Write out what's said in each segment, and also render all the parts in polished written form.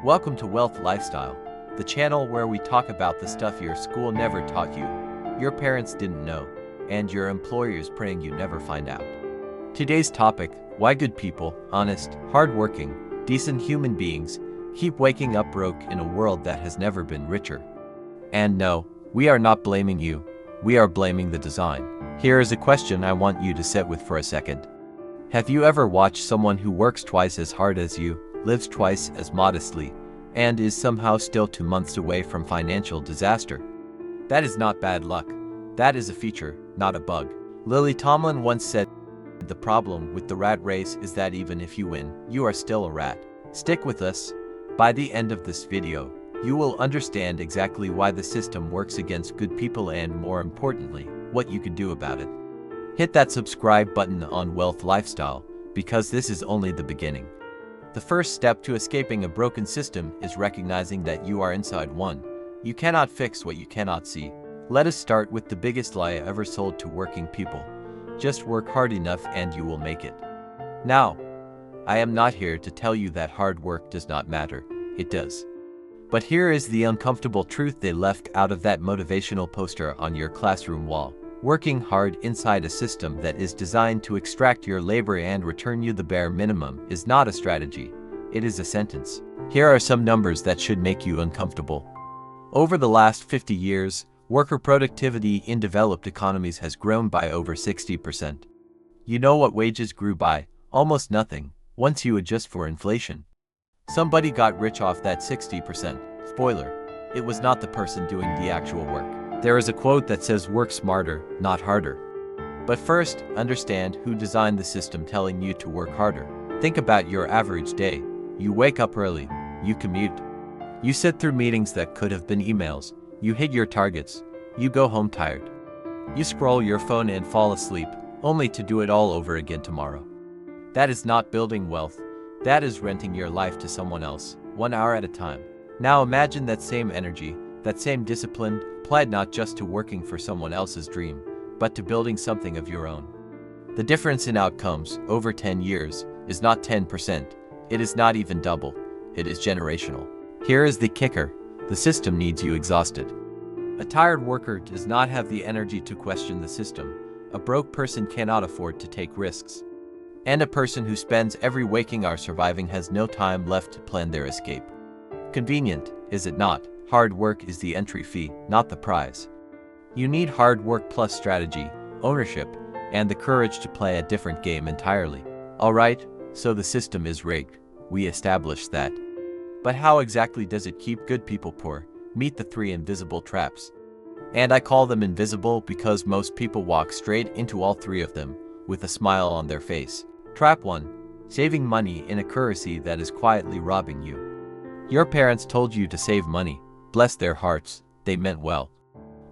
Welcome to Wealth Lifestyle, the channel where we talk about the stuff your school never taught you, your parents didn't know, and your employers praying you never find out. Today's topic: why good people, honest, hardworking, decent human beings, keep waking up broke in a world that has never been richer. And no, we are not blaming you, we are blaming the design. Here is a question I want you to sit with for a second. Have you ever watched someone who works twice as hard as you, lives twice as modestly, and is somehow still 2 months away from financial disaster? That is not bad luck. That is a feature, not a bug. Lily Tomlin once said, "The problem with the rat race is that even if you win, you are still a rat." Stick with us. By the end of this video, you will understand exactly why the system works against good people and, more importantly, what you can do about it. Hit that subscribe button on Wealth Lifestyle, because this is only the beginning. The first step to escaping a broken system is recognizing that you are inside one. You cannot fix what you cannot see. Let us start with the biggest lie ever sold to working people. Just work hard enough and you will make it. Now, I am not here to tell you that hard work does not matter. It does. But here is the uncomfortable truth they left out of that motivational poster on your classroom wall. Working hard inside a system that is designed to extract your labor and return you the bare minimum is not a strategy. It is a sentence. Here are some numbers that should make you uncomfortable. Over the last 50 years, worker productivity in developed economies has grown by over 60%. You know what wages grew by? Almost nothing, once you adjust for inflation. Somebody got rich off that 60%. Spoiler, it was not the person doing the actual work. There is a quote that says work smarter, not harder. But first, understand who designed the system telling you to work harder. Think about your average day. You wake up early, you commute. You sit through meetings that could have been emails, you hit your targets, you go home tired. You scroll your phone and fall asleep, only to do it all over again tomorrow. That is not building wealth, that is renting your life to someone else, 1 hour at a time. Now imagine that same energy, that same discipline, applied not just to working for someone else's dream, but to building something of your own. The difference in outcomes, over 10 years, is not 10%, it is not even double, it is generational. Here is the kicker: the system needs you exhausted. A tired worker does not have the energy to question the system. A broke person cannot afford to take risks. And a person who spends every waking hour surviving has no time left to plan their escape. Convenient, is it not? Hard work is the entry fee, not the prize. You need hard work plus strategy, ownership, and the courage to play a different game entirely. Alright, so the system is rigged. We established that. But how exactly does it keep good people poor? Meet the 3 invisible traps. And I call them invisible because most people walk straight into all 3 of them, with a smile on their face. Trap 1. Saving money in a currency that is quietly robbing you. Your parents told you to save money. Bless their hearts, they meant well.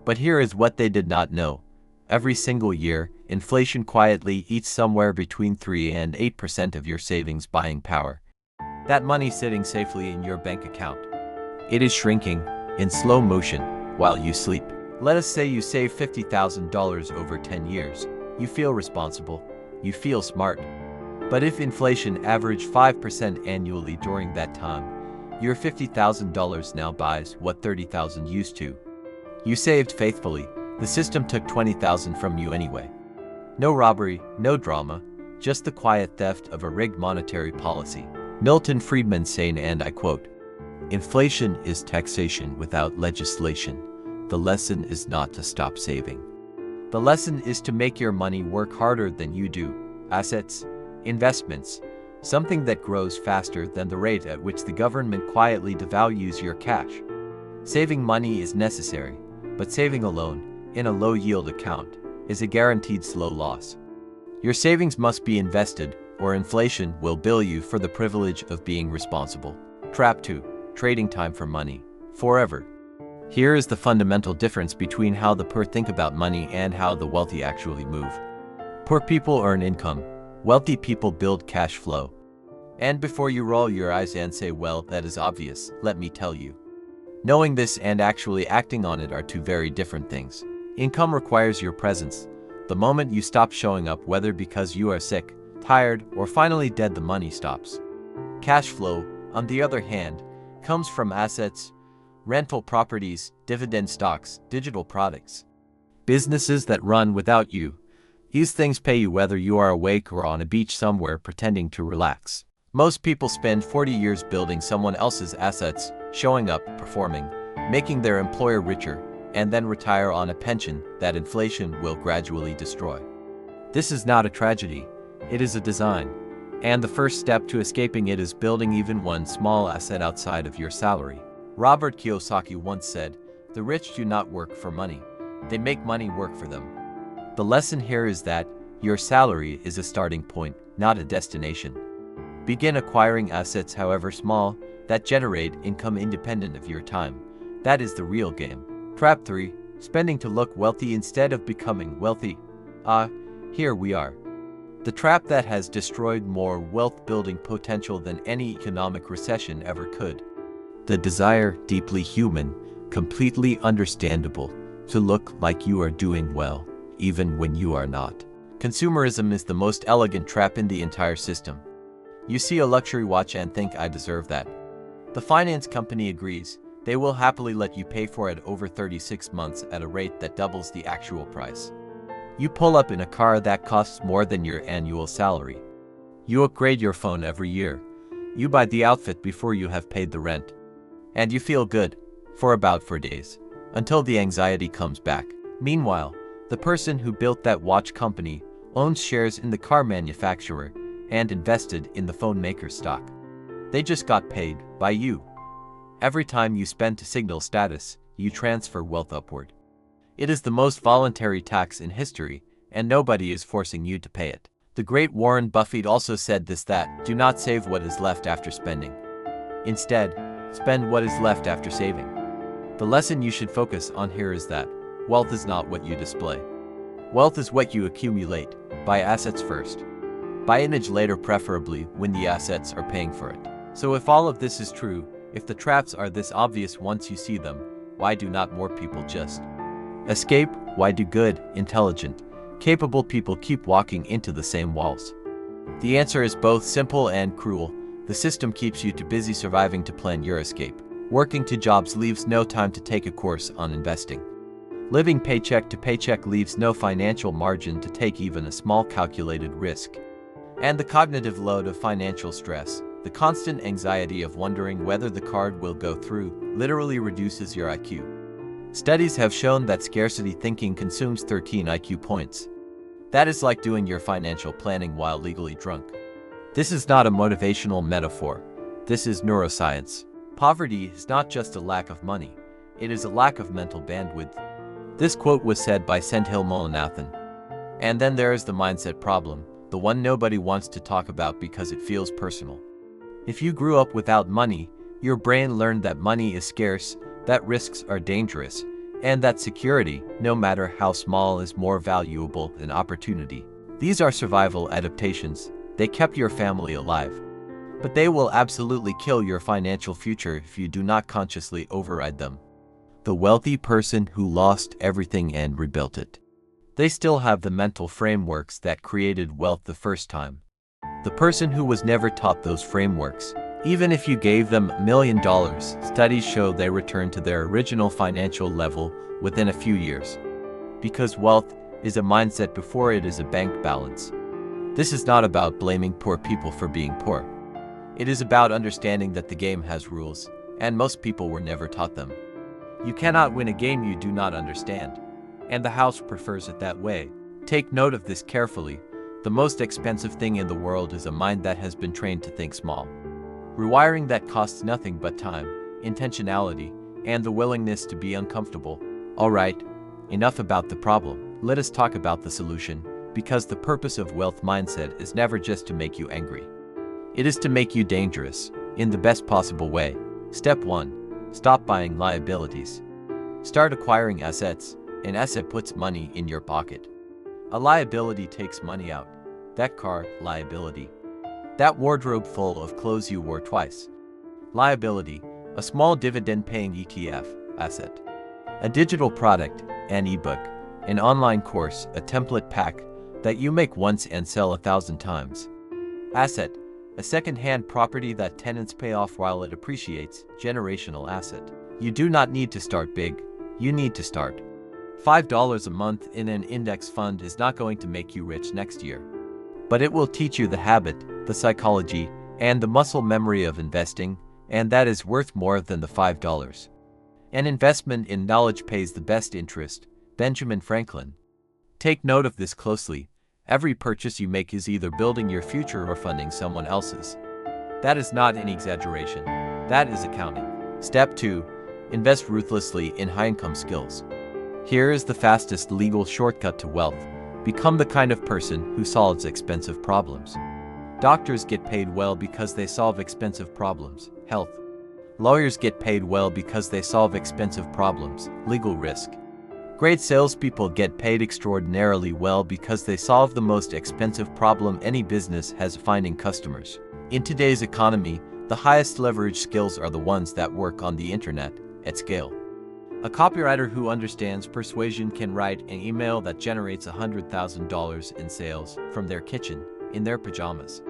But here is what they did not know. Every single year, inflation quietly eats somewhere between 3 and 8% of your savings buying power. That money sitting safely in your bank account. It is shrinking, in slow motion, while you sleep. Let us say you save $50,000 over 10 years. You feel responsible. You feel smart. But if inflation averaged 5% annually during that time, your $50,000 now buys what $30,000 used to. You saved faithfully. The system took $20,000 from you anyway. No robbery, no drama, just the quiet theft of a rigged monetary policy. Milton Friedman saying, and I quote, "Inflation is taxation without legislation. The lesson is not to stop saving. The lesson is to make your money work harder than you do. Assets, investments, something that grows faster than the rate at which the government quietly devalues your cash. Saving money is necessary, but saving alone, in a low-yield account, is a guaranteed slow loss. Your savings must be invested, or inflation will bill you for the privilege of being responsible." Trap 2. Trading time for money. Forever. Here is the fundamental difference between how the poor think about money and how the wealthy actually move. Poor people earn income. Wealthy people build cash flow. And before you roll your eyes and say, "Well, that is obvious," let me tell you. Knowing this and actually acting on it are 2 very different things. Income requires your presence. The moment you stop showing up, whether because you are sick, tired, or finally dead, the money stops. Cash flow, on the other hand, comes from assets, rental properties, dividend stocks, digital products, businesses that run without you. These things pay you whether you are awake or on a beach somewhere pretending to relax. Most people spend 40 years building someone else's assets, showing up, performing, making their employer richer, and then retire on a pension that inflation will gradually destroy. This is not a tragedy, it is a design. And the first step to escaping it is building even one small asset outside of your salary. Robert Kiyosaki once said, "The rich do not work for money, they make money work for them." The lesson here is that your salary is a starting point, not a destination. Begin acquiring assets, however small, that generate income independent of your time. That is the real game. Trap 3. Spending to look wealthy instead of becoming wealthy. Here we are. The trap that has destroyed more wealth-building potential than any economic recession ever could. The desire, deeply human, completely understandable, to look like you are doing well, even when you are not. Consumerism is the most elegant trap in the entire system. You see a luxury watch and think, "I deserve that." The finance company agrees. They will happily let you pay for it over 36 months at a rate that doubles the actual price. You pull up in a car that costs more than your annual salary. You upgrade your phone every year. You buy the outfit before you have paid the rent. And you feel good, for about 4 days, until the anxiety comes back. Meanwhile, the person who built that watch company owns shares in the car manufacturer and invested in the phone maker's stock. They just got paid by you. Every time you spend to signal status, you transfer wealth upward. It is the most voluntary tax in history, and nobody is forcing you to pay it. The great Warren Buffett also said this, that do not save what is left after spending. Instead, spend what is left after saving. The lesson you should focus on here is that wealth is not what you display. Wealth is what you accumulate. Buy assets first. Buy image later, preferably when the assets are paying for it. So if all of this is true, if the traps are this obvious once you see them, why do not more people just escape? Why do good, intelligent, capable people keep walking into the same walls? The answer is both simple and cruel. The system keeps you too busy surviving to plan your escape. Working 2 jobs leaves no time to take a course on investing. Living paycheck to paycheck leaves no financial margin to take even a small calculated risk. And the cognitive load of financial stress, the constant anxiety of wondering whether the card will go through, literally reduces your IQ. Studies have shown that scarcity thinking consumes 13 IQ points. That is like doing your financial planning while legally drunk. This is not a motivational metaphor. This is neuroscience. Poverty is not just a lack of money. It is a lack of mental bandwidth. This quote was said by Senthil Mullainathan. And then there is the mindset problem, the one nobody wants to talk about because it feels personal. If you grew up without money, your brain learned that money is scarce, that risks are dangerous, and that security, no matter how small, is more valuable than opportunity. These are survival adaptations. They kept your family alive. But they will absolutely kill your financial future if you do not consciously override them. The wealthy person who lost everything and rebuilt it. They still have the mental frameworks that created wealth the first time. The person who was never taught those frameworks, even if you gave them $1 million, studies show they return to their original financial level within a few years. Because wealth is a mindset before it is a bank balance. This is not about blaming poor people for being poor. It is about understanding that the game has rules, and most people were never taught them. You cannot win a game you do not understand, and the house prefers it that way. Take note of this carefully. The most expensive thing in the world is a mind that has been trained to think small. Rewiring that costs nothing but time, intentionality, and the willingness to be uncomfortable. Alright, enough about the problem. Let us talk about the solution, because the purpose of wealth mindset is never just to make you angry. It is to make you dangerous, in the best possible way. Step 1. Stop buying liabilities. Start acquiring assets. An asset puts money in your pocket. A liability takes money out. That car, liability. That wardrobe full of clothes you wore twice. Liability, a small dividend-paying ETF, asset. A digital product, an ebook, an online course, a template pack that you make once and sell 1,000 times. Asset, A second-hand property that tenants pay off while it appreciates, generational asset. You do not need to start big. You need to start. $5 a month in an index fund is not going to make you rich next year. But it will teach you the habit, the psychology, and the muscle memory of investing, and that is worth more than the $5. An investment in knowledge pays the best interest. Benjamin Franklin. Take note of this closely. Every purchase you make is either building your future or funding someone else's. That is not an exaggeration. That is accounting. Step 2. Invest ruthlessly in high-income skills. Here is the fastest legal shortcut to wealth. Become the kind of person who solves expensive problems. Doctors get paid well because they solve expensive problems. Health. Lawyers get paid well because they solve expensive problems. Legal risk. Great salespeople get paid extraordinarily well because they solve the most expensive problem any business has: finding customers. In today's economy, the highest leverage skills are the ones that work on the internet, at scale. A copywriter who understands persuasion can write an email that generates $100,000 in sales from their kitchen, in their pajamas.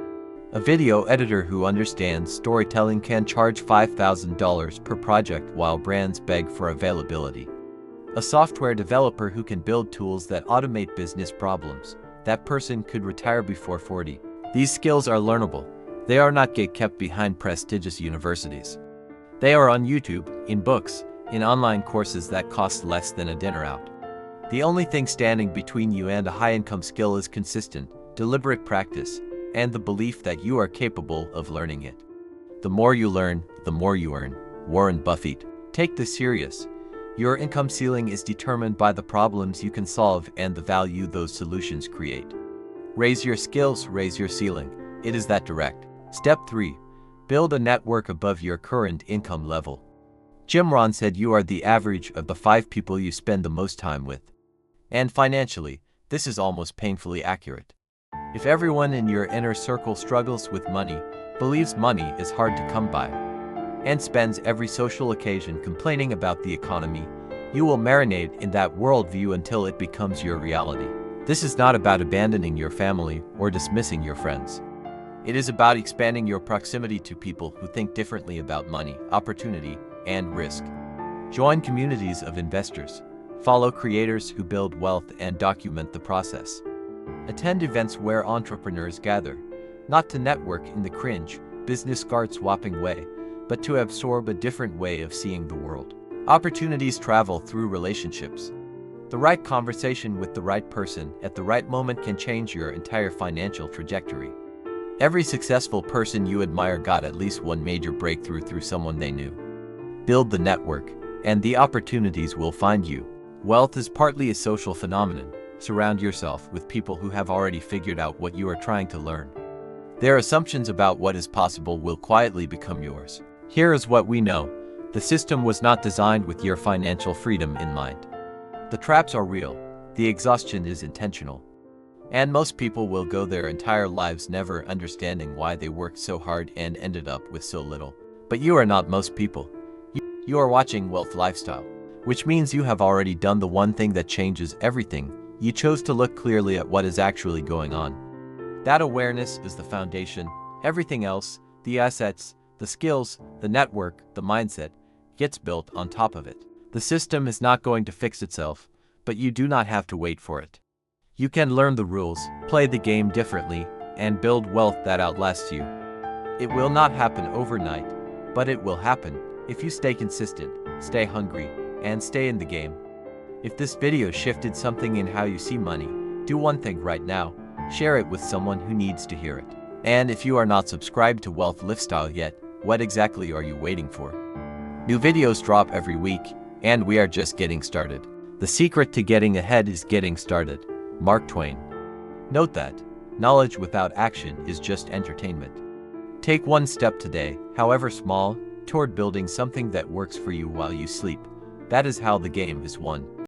A video editor who understands storytelling can charge $5,000 per project while brands beg for availability. A software developer who can build tools that automate business problems, that person could retire before 40. These skills are learnable. They are not kept behind prestigious universities. They are on YouTube, in books, in online courses that cost less than a dinner out. The only thing standing between you and a high-income skill is consistent, deliberate practice, and the belief that you are capable of learning it. The more you learn, the more you earn. Warren Buffett. Take this serious. Your income ceiling is determined by the problems you can solve and the value those solutions create. Raise your skills, raise your ceiling. It is that direct. Step 3. Build a network above your current income level. Jim Rohn said you are the average of the 5 people you spend the most time with. And financially, this is almost painfully accurate. If everyone in your inner circle struggles with money, believes money is hard to come by, and spends every social occasion complaining about the economy, you will marinate in that worldview until it becomes your reality. This is not about abandoning your family or dismissing your friends. It is about expanding your proximity to people who think differently about money, opportunity, and risk. Join communities of investors. Follow creators who build wealth and document the process. Attend events where entrepreneurs gather, not to network in the cringe, business card swapping way, but to absorb a different way of seeing the world. Opportunities travel through relationships. The right conversation with the right person at the right moment can change your entire financial trajectory. Every successful person you admire got at least one major breakthrough through someone they knew. Build the network, and the opportunities will find you. Wealth is partly a social phenomenon. Surround yourself with people who have already figured out what you are trying to learn. Their assumptions about what is possible will quietly become yours. Here is what we know. The system was not designed with your financial freedom in mind. The traps are real. The exhaustion is intentional. And most people will go their entire lives never understanding why they worked so hard and ended up with so little. But you are not most people. You are watching Wealth Lifestyle, which means you have already done the one thing that changes everything. You chose to look clearly at what is actually going on. That awareness is the foundation. Everything else, the assets, the skills, the network, the mindset, gets built on top of it. The system is not going to fix itself, but you do not have to wait for it. You can learn the rules, play the game differently, and build wealth that outlasts you. It will not happen overnight, but it will happen if you stay consistent, stay hungry, and stay in the game. If this video shifted something in how you see money, do one thing right now: share it with someone who needs to hear it. And if you are not subscribed to Wealth Lifestyle yet, what exactly are you waiting for? New videos drop every week, and we are just getting started. The secret to getting ahead is getting started. Mark Twain. Note that knowledge without action is just entertainment. Take one step today, however small, toward building something that works for you while you sleep. That is how the game is won.